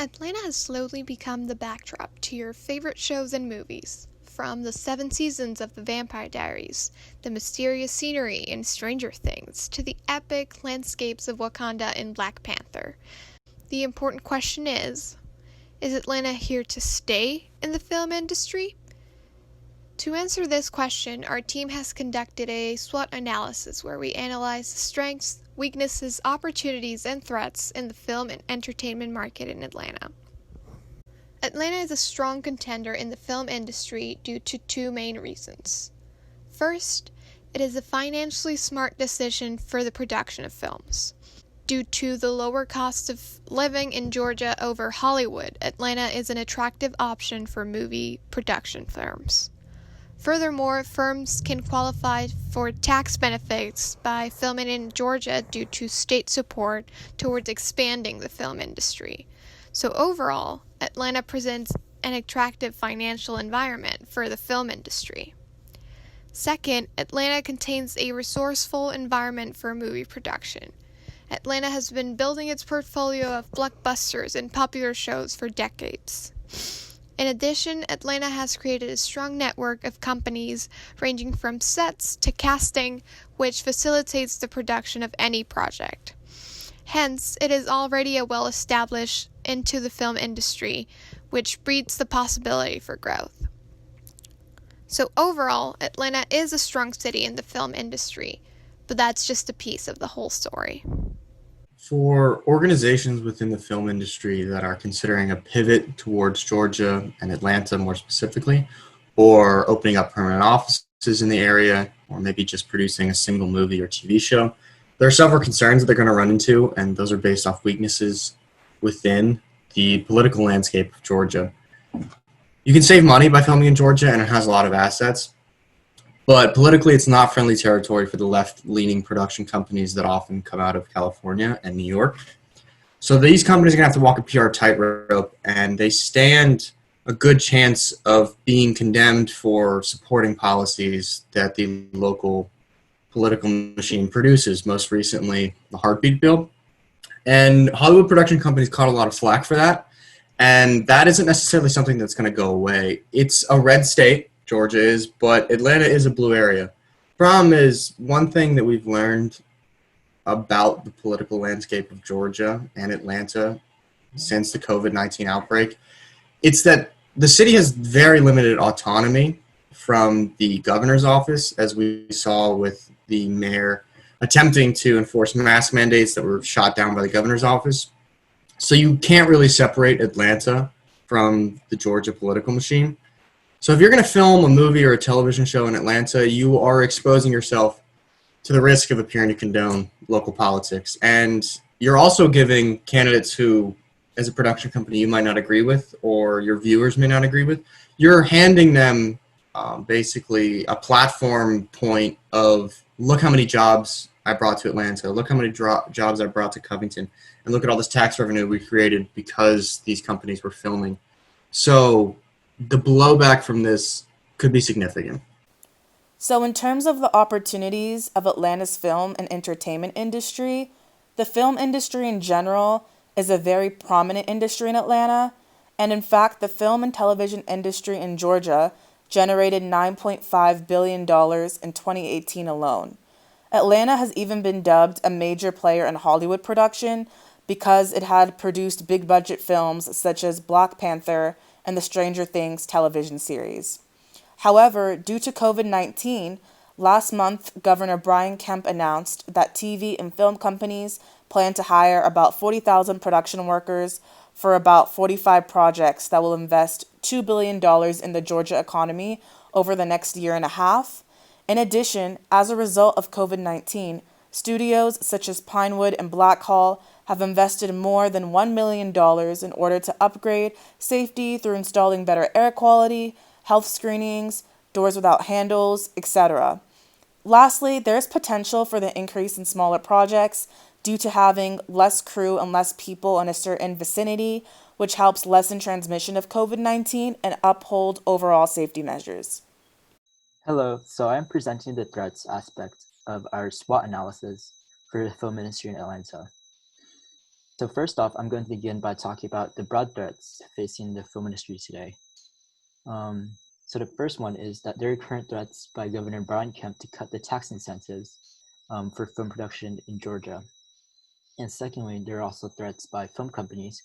Atlanta has slowly become the backdrop to your favorite shows and movies. From the 7 seasons of The Vampire Diaries, the mysterious scenery in Stranger Things, to the epic landscapes of Wakanda in Black Panther. The important question is Atlanta here to stay in the film industry? To answer this question, our team has conducted a SWOT analysis where we analyze the strengths, weaknesses, opportunities, and threats in the film and entertainment market in Atlanta. Atlanta is a strong contender in the film industry due to two main reasons. First, it is a financially smart decision for the production of films. Due to the lower cost of living in Georgia over Hollywood, Atlanta is an attractive option for movie production firms. Furthermore, firms can qualify for tax benefits by filming in Georgia due to state support towards expanding the film industry. So overall, Atlanta presents an attractive financial environment for the film industry. Second, Atlanta contains a resourceful environment for movie production. Atlanta has been building its portfolio of blockbusters and popular shows for decades. In addition, Atlanta has created a strong network of companies ranging from sets to casting, which facilitates the production of any project. Hence, it is already a well-established into the film industry, which breeds the possibility for growth. So overall, Atlanta is a strong city in the film industry, but that's just a piece of the whole story. For organizations within the film industry that are considering a pivot towards Georgia and Atlanta more specifically, or opening up permanent offices in the area, or maybe just producing a single movie or TV show, there are several concerns that they're going to run into, and those are based off weaknesses within the political landscape of Georgia. You can save money by filming in Georgia, and it has a lot of assets, but politically, it's not friendly territory for the left-leaning production companies that often come out of California and New York. So these companies are going to have to walk a PR tightrope, and they stand a good chance of being condemned for supporting policies that the local political machine produces, most recently the Heartbeat Bill. And Hollywood production companies caught a lot of flack for that, and that isn't necessarily something that's going to go away. It's a red state, Georgia is, but Atlanta is a blue area. Problem is, one thing that we've learned about the political landscape of Georgia and Atlanta since the COVID-19 outbreak, it's that the city has very limited autonomy from the governor's office, as we saw with the mayor attempting to enforce mask mandates that were shot down by the governor's office. So you can't really separate Atlanta from the Georgia political machine. So if you're going to film a movie or a television show in Atlanta, you are exposing yourself to the risk of appearing to condone local politics. And you're also giving candidates who, as a production company, you might not agree with or your viewers may not agree with, you're handing them basically a platform point of, look how many jobs I brought to Atlanta, look how many jobs I brought to Covington, and look at all this tax revenue we created because these companies were filming. So the blowback from this could be significant. So, in terms of the opportunities of Atlanta's film and entertainment industry, the film industry in general is a very prominent industry in Atlanta. And in fact, the film and television industry in Georgia generated $9.5 billion dollars in 2018 alone. Atlanta has even been dubbed a major player in Hollywood production because it had produced big budget films such as Black Panther and the Stranger Things television series. However, due to COVID-19, last month Governor Brian Kemp announced that TV and film companies plan to hire about 40,000 production workers for about 45 projects that will invest $2 billion dollars in the Georgia economy over the next year and a half. In addition, as a result of COVID-19, studios such as Pinewood and Blackhall have invested more than $1 million dollars in order to upgrade safety through installing better air quality, health screenings, doors without handles, etc. Lastly, there is potential for the increase in smaller projects due to having less crew and less people in a certain vicinity, which helps lessen transmission of COVID-19 and uphold overall safety measures. Hello, so I'm presenting the threats aspect of our SWOT analysis for the film industry in Atlanta. So first off, I'm going to begin by talking about the broad threats facing the film industry today. So the first one is that there are current threats by Governor Brian Kemp to cut the tax incentives for film production in Georgia. And secondly, there are also threats by film companies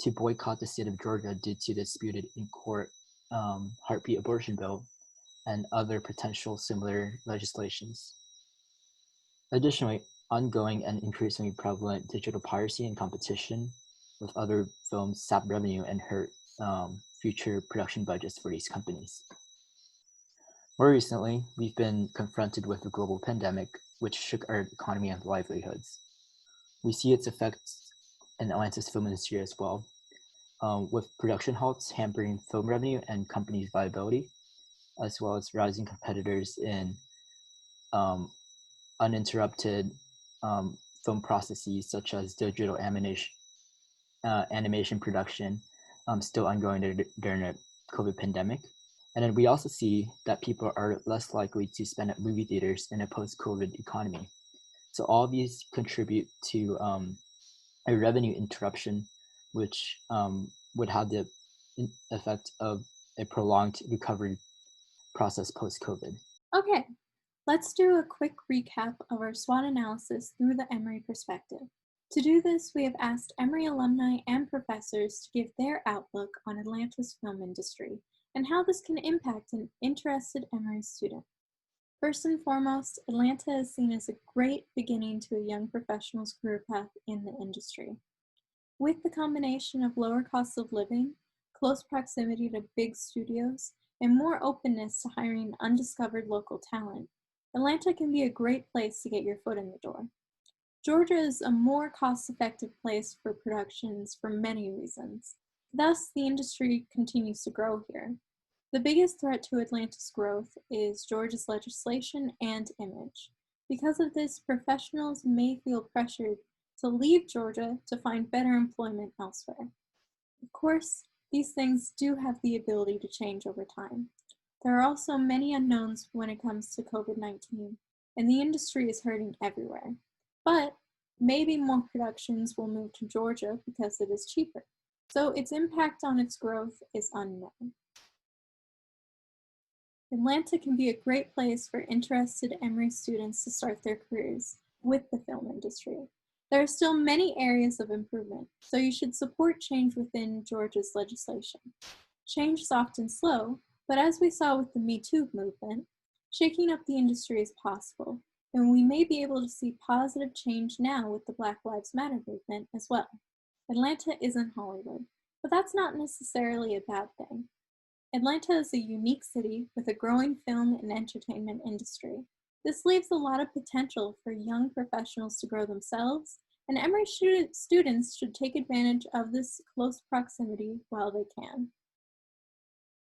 to boycott the state of Georgia due to the disputed in court heartbeat abortion bill and other potential similar legislations. Additionally, ongoing and increasingly prevalent digital piracy and competition with other films sap revenue and hurt future production budgets for these companies. More recently, we've been confronted with a global pandemic which shook our economy and livelihoods. We see its effects in Atlanta's film industry as well, with production halts hampering film revenue and companies' viability, as well as rising competitors in uninterrupted film processes such as digital animation production still ongoing during the COVID pandemic. And then we also see that people are less likely to spend at movie theaters in a post-COVID economy. So all these contribute to a revenue interruption, which would have the effect of a prolonged recovery process post-COVID. Okay, let's do a quick recap of our SWOT analysis through the Emory perspective. To do this, we have asked Emory alumni and professors to give their outlook on Atlanta's film industry and how this can impact an interested Emory student. First and foremost, Atlanta is seen as a great beginning to a young professional's career path in the industry. With the combination of lower costs of living, close proximity to big studios, and more openness to hiring undiscovered local talent, Atlanta can be a great place to get your foot in the door. Georgia is a more cost-effective place for productions for many reasons. Thus, the industry continues to grow here. The biggest threat to Atlanta's growth is Georgia's legislation and image. Because of this, professionals may feel pressured to leave Georgia to find better employment elsewhere. Of course, these things do have the ability to change over time. There are also many unknowns when it comes to COVID-19, and the industry is hurting everywhere. But maybe more productions will move to Georgia because it is cheaper. So its impact on its growth is unknown. Atlanta can be a great place for interested Emory students to start their careers with the film industry. There are still many areas of improvement, so you should support change within Georgia's legislation. Change is often slow, but as we saw with the Me Too movement, shaking up the industry is possible, and we may be able to see positive change now with the Black Lives Matter movement as well. Atlanta isn't Hollywood, but that's not necessarily a bad thing. Atlanta is a unique city with a growing film and entertainment industry. This leaves a lot of potential for young professionals to grow themselves, and Emory students should take advantage of this close proximity while they can.